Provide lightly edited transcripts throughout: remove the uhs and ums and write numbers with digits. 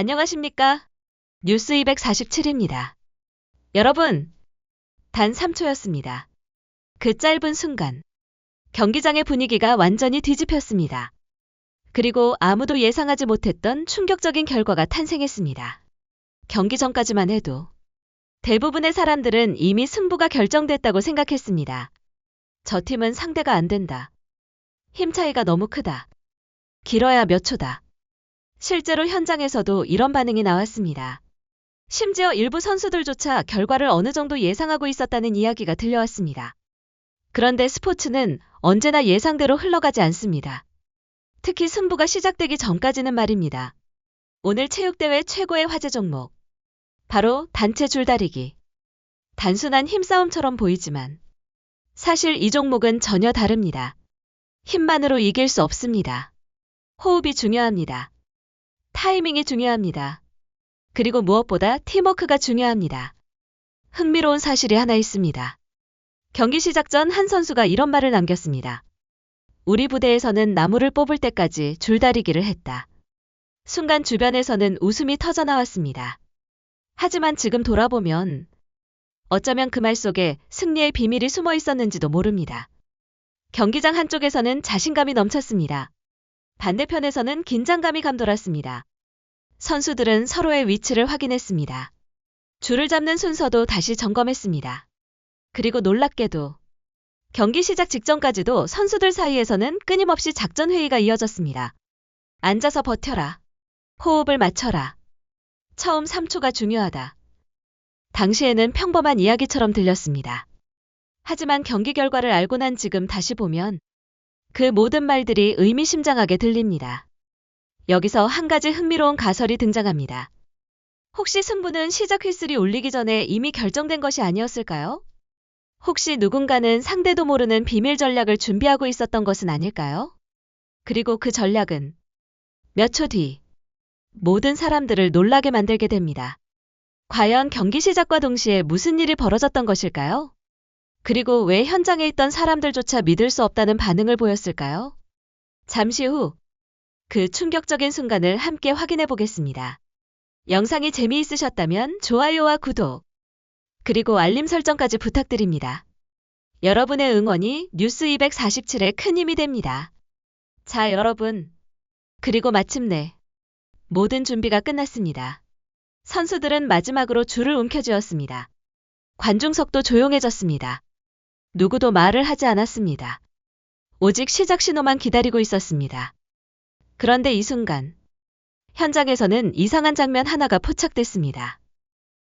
안녕하십니까? 뉴스 247입니다. 여러분, 단 3초였습니다. 그 짧은 순간, 경기장의 분위기가 완전히 뒤집혔습니다. 그리고 아무도 예상하지 못했던 충격적인 결과가 탄생했습니다. 경기 전까지만 해도 대부분의 사람들은 이미 승부가 결정됐다고 생각했습니다. 저 팀은 상대가 안 된다. 힘 차이가 너무 크다. 길어야 몇 초다. 실제로 현장에서도 이런 반응이 나왔습니다. 심지어 일부 선수들조차 결과를 어느 정도 예상하고 있었다는 이야기가 들려왔습니다. 그런데 스포츠는 언제나 예상대로 흘러가지 않습니다. 특히 승부가 시작되기 전까지는 말입니다. 오늘 체육대회 최고의 화제 종목. 바로 단체 줄다리기. 단순한 힘싸움처럼 보이지만 사실 이 종목은 전혀 다릅니다. 힘만으로 이길 수 없습니다. 호흡이 중요합니다. 타이밍이 중요합니다. 그리고 무엇보다 팀워크가 중요합니다. 흥미로운 사실이 하나 있습니다. 경기 시작 전 한 선수가 이런 말을 남겼습니다. 우리 부대에서는 나무를 뽑을 때까지 줄다리기를 했다. 순간 주변에서는 웃음이 터져나왔습니다. 하지만 지금 돌아보면 어쩌면 그 말 속에 승리의 비밀이 숨어 있었는지도 모릅니다. 경기장 한쪽에서는 자신감이 넘쳤습니다. 반대편에서는 긴장감이 감돌았습니다. 선수들은 서로의 위치를 확인했습니다. 줄을 잡는 순서도 다시 점검했습니다. 그리고 놀랍게도 경기 시작 직전까지도 선수들 사이에서는 끊임없이 작전 회의가 이어졌습니다. 앉아서 버텨라. 호흡을 맞춰라. 처음 3초가 중요하다. 당시에는 평범한 이야기처럼 들렸습니다. 하지만 경기 결과를 알고 난 지금 다시 보면 그 모든 말들이 의미심장하게 들립니다. 여기서 한 가지 흥미로운 가설이 등장합니다. 혹시 승부는 시작 휘슬이 울리기 전에 이미 결정된 것이 아니었을까요? 혹시 누군가는 상대도 모르는 비밀 전략을 준비하고 있었던 것은 아닐까요? 그리고 그 전략은 몇 초 뒤 모든 사람들을 놀라게 만들게 됩니다. 과연 경기 시작과 동시에 무슨 일이 벌어졌던 것일까요? 그리고 왜 현장에 있던 사람들조차 믿을 수 없다는 반응을 보였을까요? 잠시 후 그 충격적인 순간을 함께 확인해 보겠습니다. 영상이 재미있으셨다면 좋아요와 구독, 그리고 알림 설정까지 부탁드립니다. 여러분의 응원이 뉴스 247에 큰 힘이 됩니다. 자, 여러분. 그리고 마침내 모든 준비가 끝났습니다. 선수들은 마지막으로 줄을 움켜쥐었습니다. 관중석도 조용해졌습니다. 누구도 말을 하지 않았습니다. 오직 시작 신호만 기다리고 있었습니다. 그런데 이 순간 현장에서는 이상한 장면 하나가 포착됐습니다.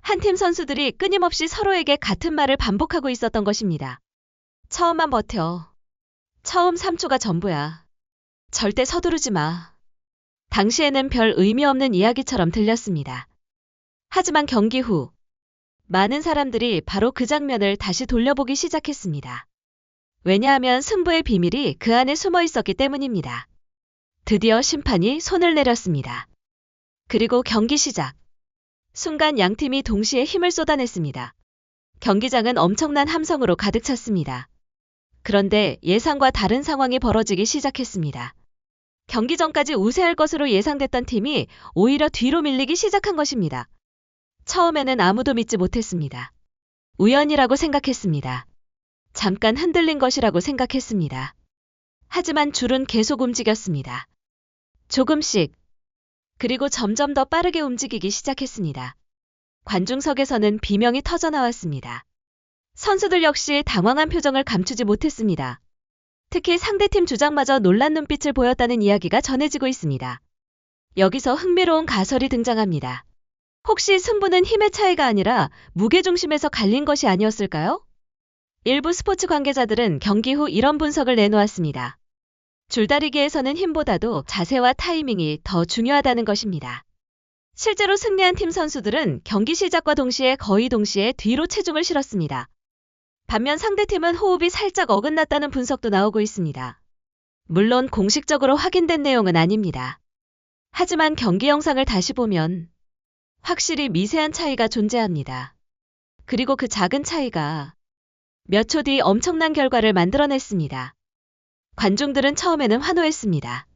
한 팀 선수들이 끊임없이 서로에게 같은 말을 반복하고 있었던 것입니다. 처음만 버텨. 처음 3초가 전부야. 절대 서두르지 마. 당시에는 별 의미 없는 이야기처럼 들렸습니다. 하지만 경기 후 많은 사람들이 바로 그 장면을 다시 돌려보기 시작했습니다. 왜냐하면 승부의 비밀이 그 안에 숨어 있었기 때문입니다. 드디어 심판이 손을 내렸습니다. 그리고 경기 시작. 순간 양팀이 동시에 힘을 쏟아냈습니다. 경기장은 엄청난 함성으로 가득 찼습니다. 그런데 예상과 다른 상황이 벌어지기 시작했습니다. 경기 전까지 우세할 것으로 예상됐던 팀이 오히려 뒤로 밀리기 시작한 것입니다. 처음에는 아무도 믿지 못했습니다. 우연이라고 생각했습니다. 잠깐 흔들린 것이라고 생각했습니다. 하지만 줄은 계속 움직였습니다. 조금씩, 그리고 점점 더 빠르게 움직이기 시작했습니다. 관중석에서는 비명이 터져나왔습니다. 선수들 역시 당황한 표정을 감추지 못했습니다. 특히 상대팀 주장마저 놀란 눈빛을 보였다는 이야기가 전해지고 있습니다. 여기서 흥미로운 가설이 등장합니다. 혹시 승부는 힘의 차이가 아니라 무게중심에서 갈린 것이 아니었을까요? 일부 스포츠 관계자들은 경기 후 이런 분석을 내놓았습니다. 줄다리기에서는 힘보다도 자세와 타이밍이 더 중요하다는 것입니다. 실제로 승리한 팀 선수들은 경기 시작과 동시에 거의 동시에 뒤로 체중을 실었습니다. 반면 상대팀은 호흡이 살짝 어긋났다는 분석도 나오고 있습니다. 물론 공식적으로 확인된 내용은 아닙니다. 하지만 경기 영상을 다시 보면 확실히 미세한 차이가 존재합니다. 그리고 그 작은 차이가 몇 초 뒤 엄청난 결과를 만들어냈습니다. 관중들은 처음에는 환호했습니다.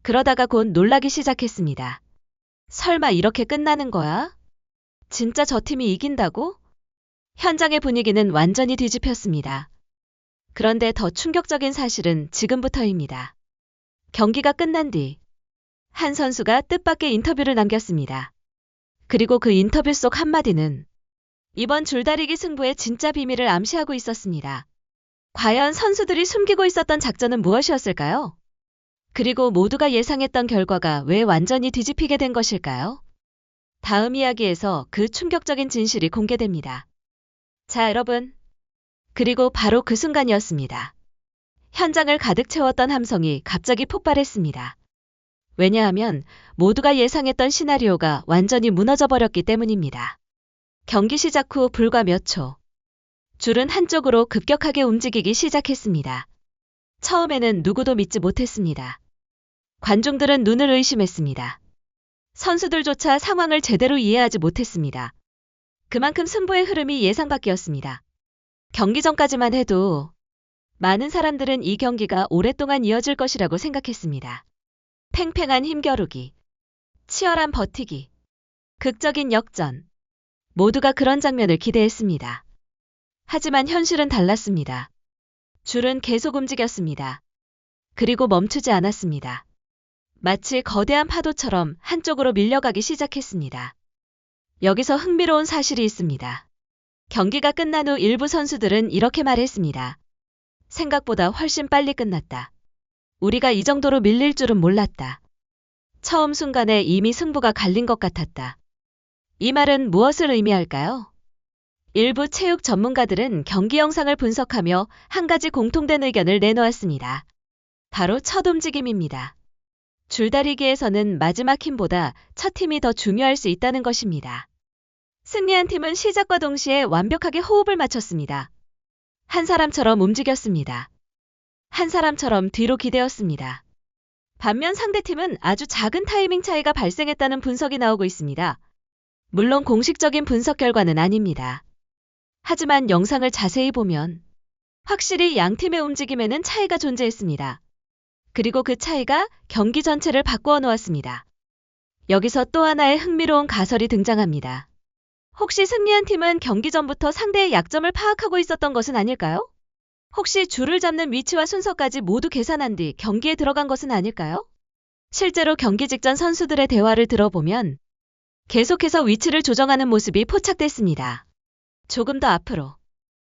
그러다가 곧 놀라기 시작했습니다. 설마 이렇게 끝나는 거야? 진짜 저 팀이 이긴다고? 현장의 분위기는 완전히 뒤집혔습니다. 그런데 더 충격적인 사실은 지금부터입니다. 경기가 끝난 뒤 한 선수가 뜻밖의 인터뷰를 남겼습니다. 그리고 그 인터뷰 속 한마디는 이번 줄다리기 승부의 진짜 비밀을 암시하고 있었습니다. 과연 선수들이 숨기고 있었던 작전은 무엇이었을까요? 그리고 모두가 예상했던 결과가 왜 완전히 뒤집히게 된 것일까요? 다음 이야기에서 그 충격적인 진실이 공개됩니다. 자, 여러분. 그리고 바로 그 순간이었습니다. 현장을 가득 채웠던 함성이 갑자기 폭발했습니다. 왜냐하면 모두가 예상했던 시나리오가 완전히 무너져 버렸기 때문입니다. 경기 시작 후 불과 몇 초. 줄은 한쪽으로 급격하게 움직이기 시작했습니다. 처음에는 누구도 믿지 못했습니다. 관중들은 눈을 의심했습니다. 선수들조차 상황을 제대로 이해하지 못했습니다. 그만큼 승부의 흐름이 예상 밖이었습니다. 경기 전까지만 해도 많은 사람들은 이 경기가 오랫동안 이어질 것이라고 생각했습니다. 팽팽한 힘겨루기, 치열한 버티기, 극적인 역전. 모두가 그런 장면을 기대했습니다. 하지만 현실은 달랐습니다. 줄은 계속 움직였습니다. 그리고 멈추지 않았습니다. 마치 거대한 파도처럼 한쪽으로 밀려가기 시작했습니다. 여기서 흥미로운 사실이 있습니다. 경기가 끝난 후 일부 선수들은 이렇게 말했습니다. 생각보다 훨씬 빨리 끝났다. 우리가 이 정도로 밀릴 줄은 몰랐다. 처음 순간에 이미 승부가 갈린 것 같았다. 이 말은 무엇을 의미할까요? 일부 체육 전문가들은 경기 영상을 분석하며 한 가지 공통된 의견을 내놓았습니다. 바로 첫 움직임입니다. 줄다리기에서는 마지막 힘보다 첫 힘이 더 중요할 수 있다는 것입니다. 승리한 팀은 시작과 동시에 완벽하게 호흡을 맞췄습니다. 한 사람처럼 움직였습니다. 한 사람처럼 뒤로 기대었습니다. 반면 상대팀은 아주 작은 타이밍 차이가 발생했다는 분석이 나오고 있습니다. 물론 공식적인 분석 결과는 아닙니다. 하지만 영상을 자세히 보면 확실히 양 팀의 움직임에는 차이가 존재했습니다. 그리고 그 차이가 경기 전체를 바꾸어 놓았습니다. 여기서 또 하나의 흥미로운 가설이 등장합니다. 혹시 승리한 팀은 경기 전부터 상대의 약점을 파악하고 있었던 것은 아닐까요? 혹시 줄을 잡는 위치와 순서까지 모두 계산한 뒤 경기에 들어간 것은 아닐까요? 실제로 경기 직전 선수들의 대화를 들어보면 계속해서 위치를 조정하는 모습이 포착됐습니다. 조금 더 앞으로,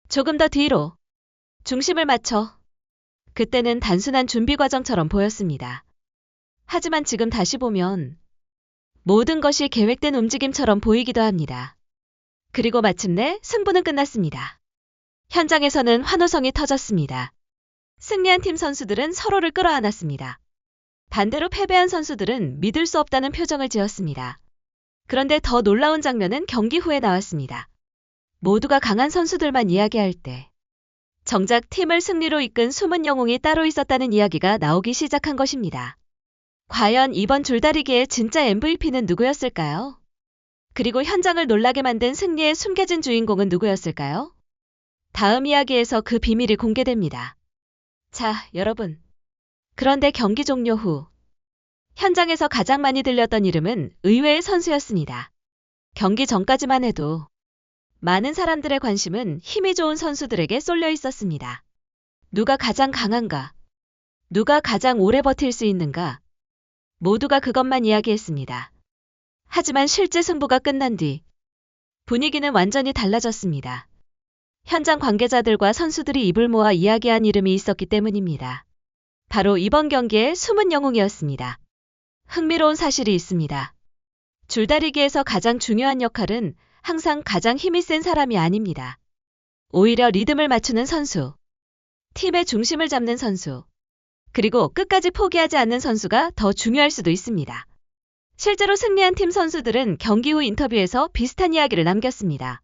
조금 더 뒤로, 중심을 맞춰. 그때는 단순한 준비 과정처럼 보였습니다. 하지만 지금 다시 보면 모든 것이 계획된 움직임처럼 보이기도 합니다. 그리고 마침내 승부는 끝났습니다. 현장에서는 환호성이 터졌습니다. 승리한 팀 선수들은 서로를 끌어안았습니다. 반대로 패배한 선수들은 믿을 수 없다는 표정을 지었습니다. 그런데 더 놀라운 장면은 경기 후에 나왔습니다. 모두가 강한 선수들만 이야기할 때 정작 팀을 승리로 이끈 숨은 영웅이 따로 있었다는 이야기가 나오기 시작한 것입니다. 과연 이번 줄다리기의 진짜 MVP는 누구였을까요? 그리고 현장을 놀라게 만든 승리의 숨겨진 주인공은 누구였을까요? 다음 이야기에서 그 비밀이 공개됩니다. 자, 여러분. 그런데 경기 종료 후 현장에서 가장 많이 들렸던 이름은 의외의 선수였습니다. 경기 전까지만 해도 많은 사람들의 관심은 힘이 좋은 선수들에게 쏠려 있었습니다. 누가 가장 강한가? 누가 가장 오래 버틸 수 있는가? 모두가 그것만 이야기했습니다. 하지만 실제 승부가 끝난 뒤 분위기는 완전히 달라졌습니다. 현장 관계자들과 선수들이 입을 모아 이야기한 이름이 있었기 때문입니다. 바로 이번 경기의 숨은 영웅이었습니다. 흥미로운 사실이 있습니다. 줄다리기에서 가장 중요한 역할은 항상 가장 힘이 센 사람이 아닙니다. 오히려 리듬을 맞추는 선수, 팀의 중심을 잡는 선수, 그리고 끝까지 포기하지 않는 선수가 더 중요할 수도 있습니다. 실제로 승리한 팀 선수들은 경기 후 인터뷰에서 비슷한 이야기를 남겼습니다.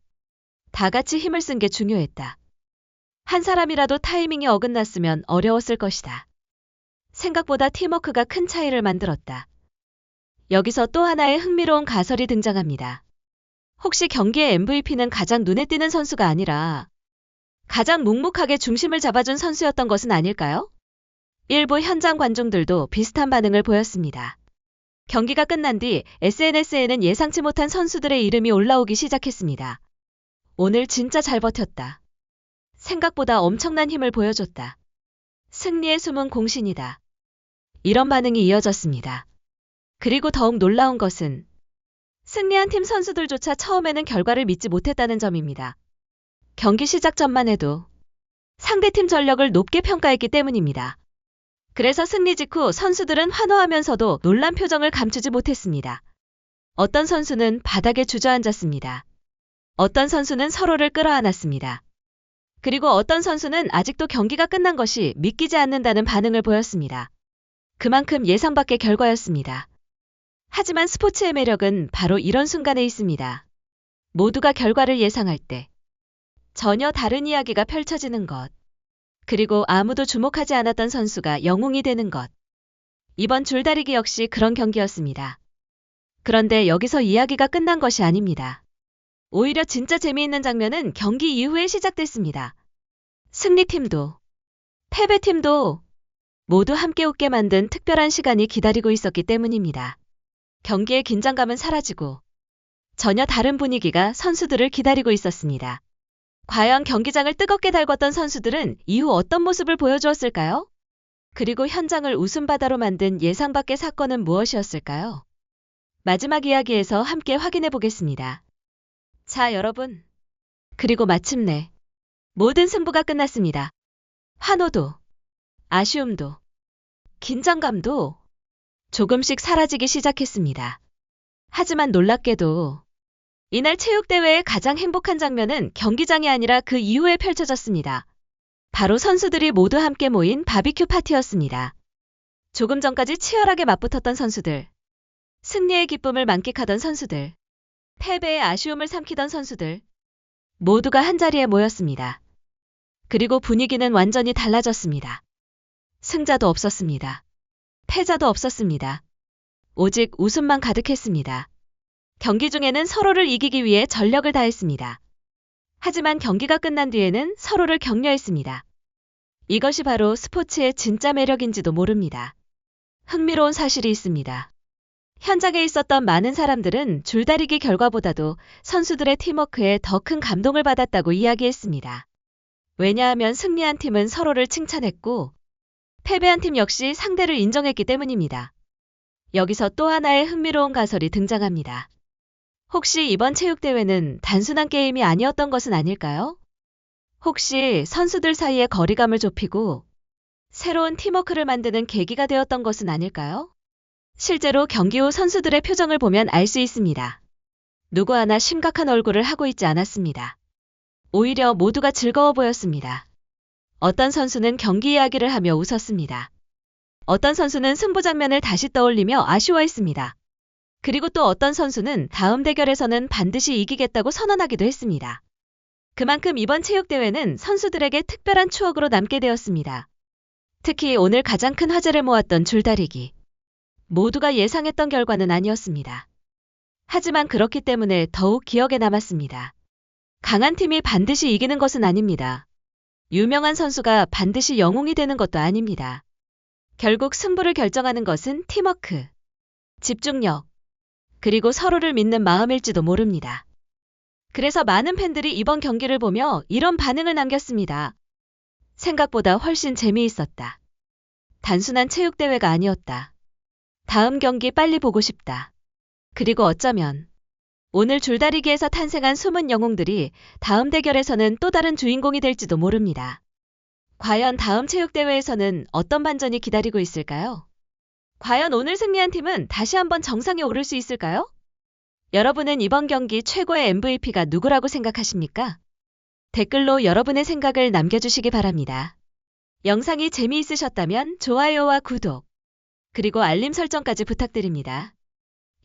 다 같이 힘을 쓴 게 중요했다. 한 사람이라도 타이밍이 어긋났으면 어려웠을 것이다. 생각보다 팀워크가 큰 차이를 만들었다. 여기서 또 하나의 흥미로운 가설이 등장합니다. 혹시 경기의 MVP는 가장 눈에 띄는 선수가 아니라 가장 묵묵하게 중심을 잡아준 선수였던 것은 아닐까요? 일부 현장 관중들도 비슷한 반응을 보였습니다. 경기가 끝난 뒤 SNS에는 예상치 못한 선수들의 이름이 올라오기 시작했습니다. 오늘 진짜 잘 버텼다. 생각보다 엄청난 힘을 보여줬다. 승리의 숨은 공신이다. 이런 반응이 이어졌습니다. 그리고 더욱 놀라운 것은 승리한 팀 선수들조차 처음에는 결과를 믿지 못했다는 점입니다. 경기 시작 전만 해도 상대팀 전력을 높게 평가했기 때문입니다. 그래서 승리 직후 선수들은 환호하면서도 놀란 표정을 감추지 못했습니다. 어떤 선수는 바닥에 주저앉았습니다. 어떤 선수는 서로를 끌어안았습니다. 그리고 어떤 선수는 아직도 경기가 끝난 것이 믿기지 않는다는 반응을 보였습니다. 그만큼 예상 밖의 결과였습니다. 하지만 스포츠의 매력은 바로 이런 순간에 있습니다. 모두가 결과를 예상할 때 전혀 다른 이야기가 펼쳐지는 것. 그리고 아무도 주목하지 않았던 선수가 영웅이 되는 것. 이번 줄다리기 역시 그런 경기였습니다. 그런데 여기서 이야기가 끝난 것이 아닙니다. 오히려 진짜 재미있는 장면은 경기 이후에 시작됐습니다. 승리팀도, 패배팀도 모두 함께 웃게 만든 특별한 시간이 기다리고 있었기 때문입니다. 경기의 긴장감은 사라지고 전혀 다른 분위기가 선수들을 기다리고 있었습니다. 과연 경기장을 뜨겁게 달궜던 선수들은 이후 어떤 모습을 보여주었을까요? 그리고 현장을 웃음바다로 만든 예상 밖의 사건은 무엇이었을까요? 마지막 이야기에서 함께 확인해 보겠습니다. 자, 여러분. 그리고 마침내 모든 승부가 끝났습니다. 환호도, 아쉬움도, 긴장감도 조금씩 사라지기 시작했습니다. 하지만 놀랍게도 이날 체육대회의 가장 행복한 장면은 경기장이 아니라 그 이후에 펼쳐졌습니다. 바로 선수들이 모두 함께 모인 바비큐 파티였습니다. 조금 전까지 치열하게 맞붙었던 선수들, 승리의 기쁨을 만끽하던 선수들, 패배의 아쉬움을 삼키던 선수들, 모두가 한자리에 모였습니다. 그리고 분위기는 완전히 달라졌습니다. 승자도 없었습니다. 패자도 없었습니다. 오직 웃음만 가득했습니다. 경기 중에는 서로를 이기기 위해 전력을 다했습니다. 하지만 경기가 끝난 뒤에는 서로를 격려했습니다. 이것이 바로 스포츠의 진짜 매력인지도 모릅니다. 흥미로운 사실이 있습니다. 현장에 있었던 많은 사람들은 줄다리기 결과보다도 선수들의 팀워크에 더 큰 감동을 받았다고 이야기했습니다. 왜냐하면 승리한 팀은 서로를 칭찬했고 패배한 팀 역시 상대를 인정했기 때문입니다. 여기서 또 하나의 흥미로운 가설이 등장합니다. 혹시 이번 체육대회는 단순한 게임이 아니었던 것은 아닐까요? 혹시 선수들 사이의 거리감을 좁히고 새로운 팀워크를 만드는 계기가 되었던 것은 아닐까요? 실제로 경기 후 선수들의 표정을 보면 알 수 있습니다. 누구 하나 심각한 얼굴을 하고 있지 않았습니다. 오히려 모두가 즐거워 보였습니다. 어떤 선수는 경기 이야기를 하며 웃었습니다. 어떤 선수는 승부 장면을 다시 떠올리며 아쉬워했습니다. 그리고 또 어떤 선수는 다음 대결에서는 반드시 이기겠다고 선언하기도 했습니다. 그만큼 이번 체육대회는 선수들에게 특별한 추억으로 남게 되었습니다. 특히 오늘 가장 큰 화제를 모았던 줄다리기. 모두가 예상했던 결과는 아니었습니다. 하지만 그렇기 때문에 더욱 기억에 남았습니다. 강한 팀이 반드시 이기는 것은 아닙니다. 유명한 선수가 반드시 영웅이 되는 것도 아닙니다. 결국 승부를 결정하는 것은 팀워크, 집중력, 그리고 서로를 믿는 마음일지도 모릅니다. 그래서 많은 팬들이 이번 경기를 보며 이런 반응을 남겼습니다. 생각보다 훨씬 재미있었다. 단순한 체육대회가 아니었다. 다음 경기 빨리 보고 싶다. 그리고 어쩌면 오늘 줄다리기에서 탄생한 숨은 영웅들이 다음 대결에서는 또 다른 주인공이 될지도 모릅니다. 과연 다음 체육대회에서는 어떤 반전이 기다리고 있을까요? 과연 오늘 승리한 팀은 다시 한번 정상에 오를 수 있을까요? 여러분은 이번 경기 최고의 MVP가 누구라고 생각하십니까? 댓글로 여러분의 생각을 남겨주시기 바랍니다. 영상이 재미있으셨다면 좋아요와 구독, 그리고 알림 설정까지 부탁드립니다.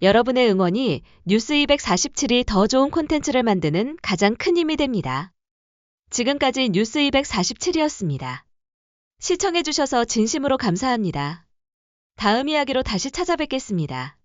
여러분의 응원이 뉴스247이 더 좋은 콘텐츠를 만드는 가장 큰 힘이 됩니다. 지금까지 뉴스247이었습니다. 시청해주셔서 진심으로 감사합니다. 다음 이야기로 다시 찾아뵙겠습니다.